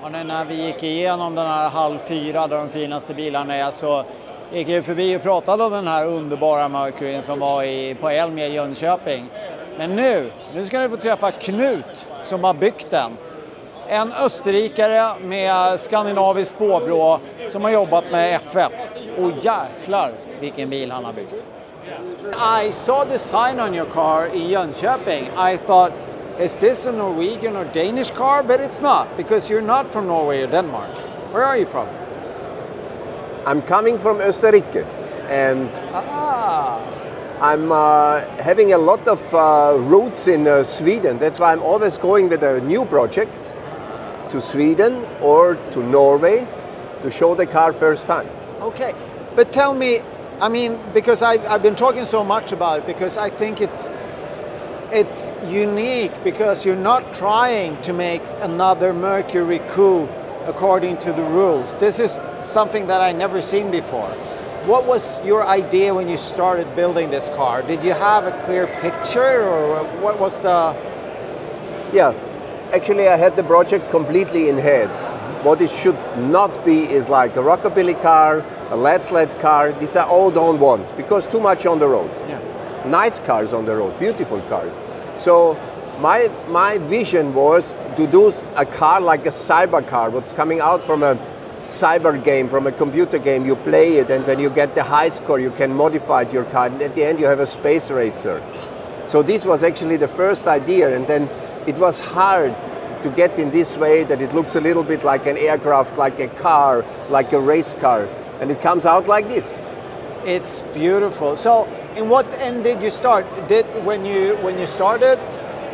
Och när vi gick igenom den här halv 4 där de finaste bilarna är, så gick jag förbi och pratade om den här underbara Mercury som var på Elmia i Jönköping. Men nu ska ni få träffa Knut som har byggt den. En österrikare med skandinaviskt påbrå som har jobbat med F1. Och jäklar vilken bil han har byggt. I saw the sign on your car in Jönköping. I thought, is this a Norwegian or Danish car? But it's not, because you're not from Norway or Denmark. Where are you from? I'm coming from Österrike, and I'm having a lot of roots in Sweden. That's why I'm always going with a new project to Sweden or to Norway to show the car first time. Okay, but tell me, I mean, because I've been talking so much about it, because I think it's unique, because you're not trying to make another Mercury coupe according to the rules. This is something that I never seen before. What was your idea when you started building this car? Did you have a clear picture, or what was the... Yeah, actually I had the project completely in head. What it should not be is like a rockabilly car, a sled car. These I all don't want, because too much on the road. Yeah. Nice cars on the road, beautiful cars. So my vision was to do a car like a cyber car, what's coming out from a cyber game, from a computer game. You play it, and when you get the high score, you can modify your car, and at the end you have a space racer. So this was actually the first idea, and then it was hard to get in this way that it looks a little bit like an aircraft, like a car, like a race car, and it comes out like this. It's beautiful. So in what end did you start? When you started,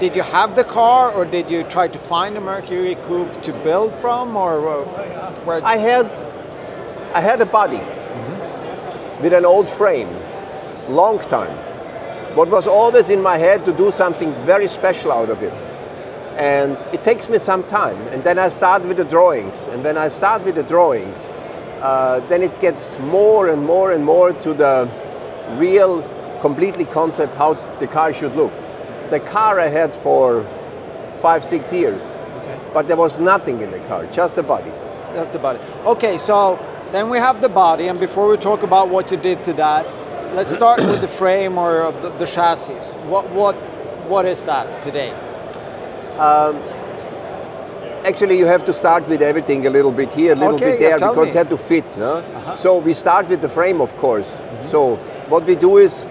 did you have the car, or did you try to find a Mercury coupe to build from, or where? I had a body with an old frame, long time. What was always in my head to do something very special out of it. And it takes me some time, and then I start with the drawings. And when I start with the drawings, then it gets more and more and more to the real, completely concept how the car should look. The car I had for 5-6 years, but there was nothing in the car, just the body. That's the body. Okay, so then we have the body, and before we talk about what you did to that, let's start with the frame or the chassis. What is that today? Actually, you have to start with everything a little bit here, a little bit there, because it had to fit. No? So we start with the frame, of course. So what we do is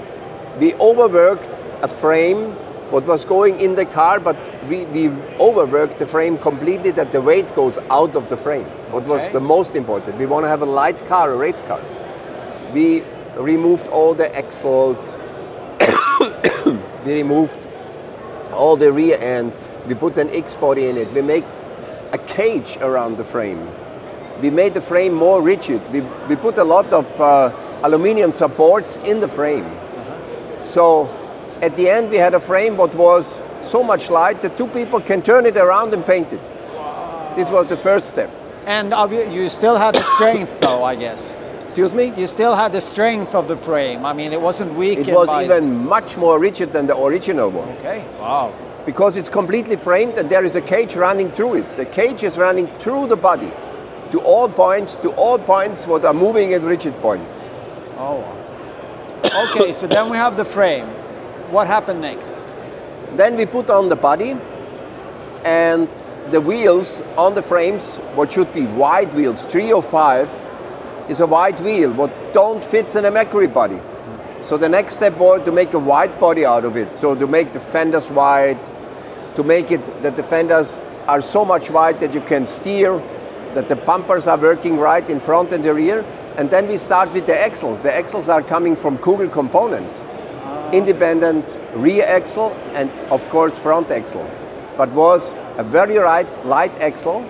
we overworked a frame, what was going in the car, but we overworked the frame completely, that the weight goes out of the frame. What was the most important. We want to have a light car, a race car. We removed all the axles, we removed all the rear end, we put an X body in it, we make a cage around the frame. We made the frame more rigid. We put a lot of aluminum supports in the frame. So at the end we had a frame that was so much light that two people can turn it around and paint it. This was the first step. And you still had the strength though, I guess. Excuse me? You still had the strength of the frame. I mean, it wasn't weakened. It was even much more rigid than the original one. Okay, wow. Because it's completely framed and there is a cage running through it. The cage is running through the body to all points what are moving at rigid points. Oh. Okay, so then we have the frame. What happened next? Then we put on the body, and the wheels on the frames, what should be wide wheels, 3 or 5, is a wide wheel, what don't fit in a Mercury body. So the next step was to make a wide body out of it. So to make the fenders wide, to make it that the fenders are so much wide that you can steer, that the bumpers are working right in front and the rear. And then we start with the axles. The axles are coming from Kugel components. Independent rear axle and of course front axle. But was a very light axle,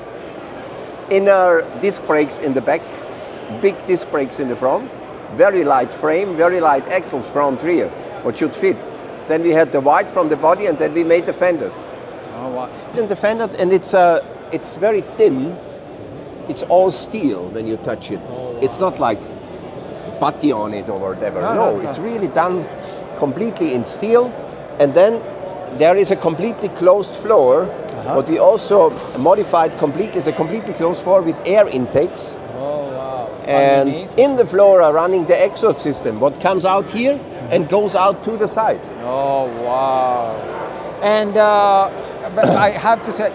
inner disc brakes in the back, big disc brakes in the front, very light frame, very light axles front rear, what should fit. Then we had the white from the body, and then we made the fenders. Oh wow. And the fenders, and it's very thin. It's all steel when you touch it. Oh, wow. It's not like putty on it or whatever. No, it's really done completely in steel. And then there is a completely closed floor But we also modified completely, it's a completely closed floor with air intakes. Oh, wow. And Underneath? in the floor are running the exhaust system, what comes out here and goes out to the side. Oh, wow. And but I have to say,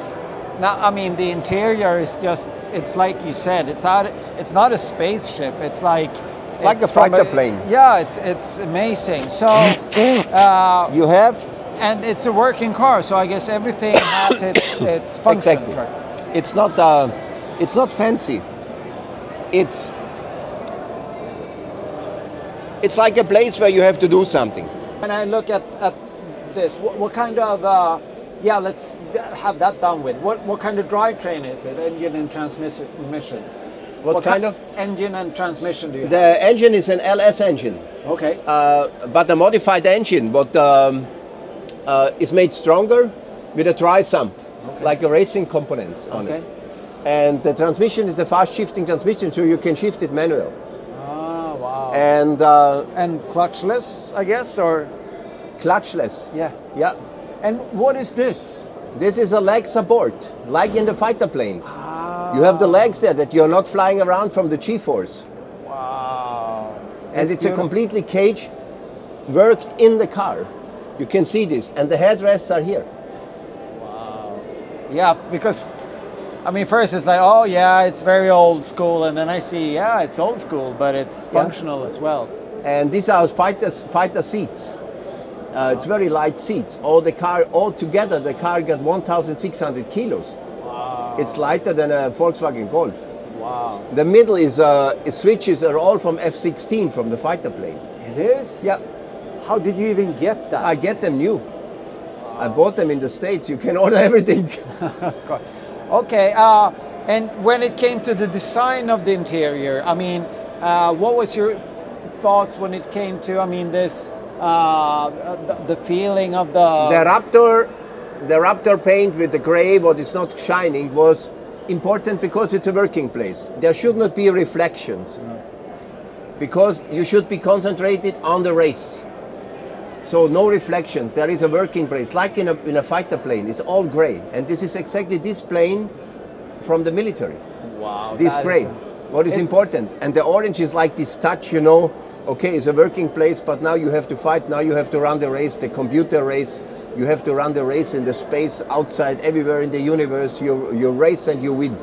now, I mean, the interior is just, it's like you said, it's not a spaceship, it's like a fighter plane. Yeah, it's amazing. So You have and it's a working car, so I guess everything has its functions. exactly. Right? It's not fancy. It's like a place where you have to do something. When I look at this, what kind of yeah, let's have that done with. What kind of drivetrain is it? Engine and transmission. What kind of engine and transmission do you have? The engine is an LS engine. Okay. But a modified engine, but is made stronger with a tri-sump, like a racing component on it. And the transmission is a fast shifting transmission, so you can shift it manual. Ah, wow. And clutchless, I guess, or clutchless. yeah. Yeah. And what is this? This is a leg support, like in the fighter planes. Ah. You have the legs there that you're not flying around from the G-force. Wow. And it's a completely cage worked in the car. You can see this, and the headrests are here. Wow. Yeah, because I mean, first it's like, oh yeah, it's very old school, and then I see, yeah, it's old school, but it's functional as well. And these are fighter seats. It's very light seats. All together, the car got 1,600 kilos. Wow. It's lighter than a Volkswagen Golf. Wow. The middle is switches are all from F-16 from the fighter plane. It is? Yeah. How did you even get that? I get them new. I bought them in the States. You can order everything. Okay. And when it came to the design of the interior, I mean, what was your thoughts when it came to, I mean, this the feeling of the Raptor paint with the gray, what is not shining, was important because it's a working place. There should not be reflections, because you should be concentrated on the race. So no reflections. There is a working place, like in a fighter plane. It's all gray, and this is exactly this plane from the military. Wow. This gray. What is important, and the orange is like this touch, you know. Okay, it's a working place, but now you have to fight. Now you have to run the race, the computer race. You have to run the race in the space, outside, everywhere in the universe. You race and you win.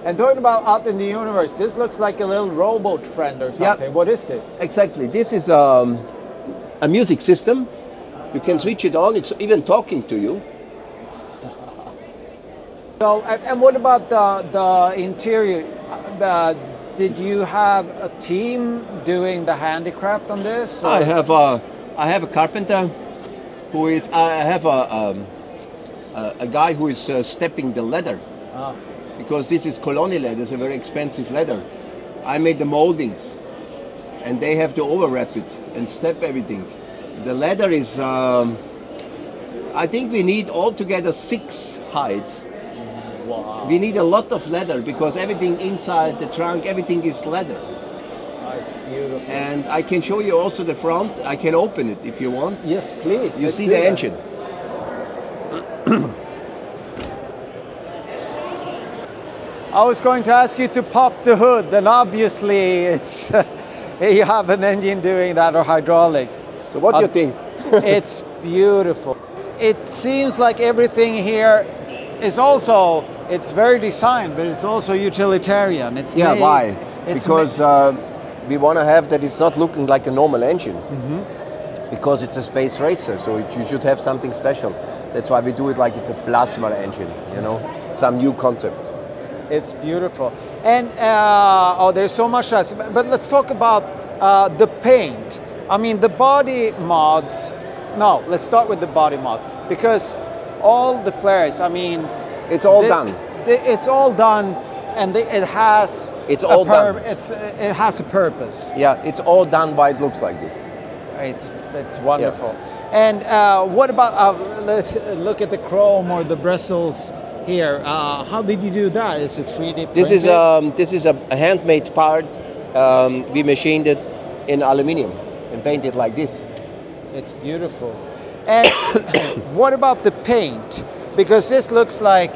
And talking about out in the universe, this looks like a little robot friend or something. Yeah. What is this? Exactly. This is a music system. You can switch it on. It's even talking to you. So, and what about the interior? Did you have a team doing the handicraft on this? Or? I have a carpenter who is. I have a guy who is stepping the leather, because this is Colony leather. It's a very expensive leather. I made the moldings, and they have to overwrap it and step everything. The leather is. I think we need altogether 6 hides. Wow. We need a lot of leather because everything inside the trunk, everything is leather. Oh, it's beautiful. And I can show you also the front. I can open it if you want. Yes, please. You see the engine. I was going to ask you to pop the hood, then obviously it's you have an engine doing that, or hydraulics. So what do you think? It's beautiful. It seems like everything here is also, it's very designed, but it's also utilitarian. It's yeah, made, why? it's because we want to have that it's not looking like a normal engine. Because it's a space racer, so you should have something special. That's why we do it like it's a plasma engine, you know, some new concept. It's beautiful. And oh, there's so much else. But let's talk about the paint. I mean, the body mods. No, let's start with the body mods, because all the flares, I mean, it's all done. It's all done, and it has. It's all done. It has a purpose. Yeah, it's all done why it looks like this. It's wonderful. Yeah. And what about let's look at the chrome or the bristles here. How did you do that? Is it 3D printed? This is a handmade part. We machined it in aluminium and painted like this. It's beautiful. And what about the paint? Because this looks like...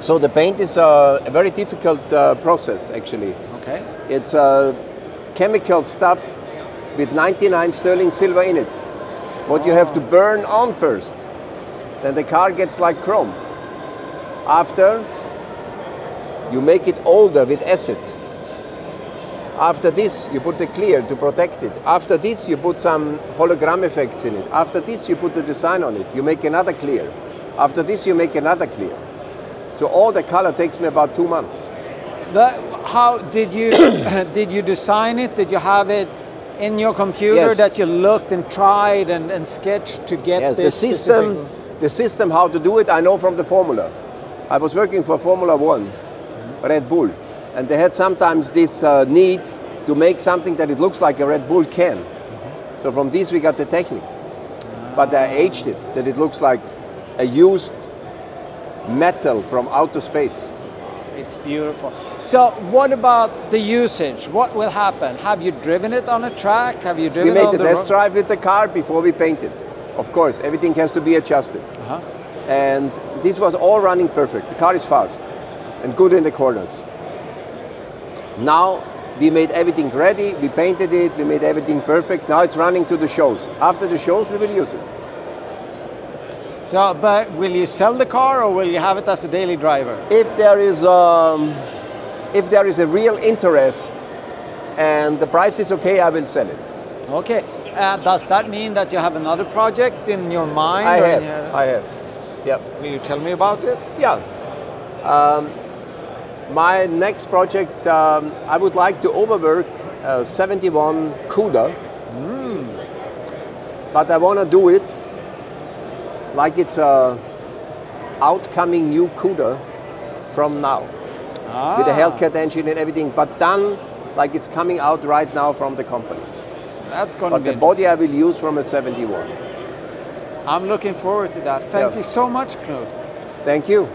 So the paint is a very difficult process, actually. Okay. It's chemical stuff with 99 sterling silver in it. What you have to burn on first. Then the car gets like chrome. After, you make it older with acid. After this, you put the clear to protect it. After this, you put some hologram effects in it. After this, you put the design on it. You make another clear. After this, you make another clear. So all the color takes me about 2 months. But how did you did you design it? Did you have it in your computer Yes. that you looked and tried and sketched to get Yes, this the system how to do it, I know from the formula. I was working for Formula 1, Red Bull, and they had sometimes this need to make something that it looks like a Red Bull can. So from this we got the technique. But I aged it, that it looks like a used metal from outer space. It's beautiful. So what about the usage? What will happen? Have you driven it on a track? Have you driven We it made on the the test road? drive with the car before we painted. Of course, everything has to be adjusted. And this was all running perfect. The car is fast and good in the corners. Now we made everything ready, we painted it, we made everything perfect. Now it's running to the shows. After the shows, we will use it. So, but will you sell the car or will you have it as a daily driver? If there is a real interest and the price is okay, I will sell it. Okay. Does that mean that you have another project in your mind? I or have. Yeah. Will you tell me about it? Yeah. My next project, I would like to overwork 71 Cuda. But I want to do it like it's a outcoming new Cuda from now. With a Hellcat engine and everything, but done like it's coming out right now from the company. That's going to be But the body I will use from a 71. I'm looking forward to that. Thank you so much, Knut. Thank you.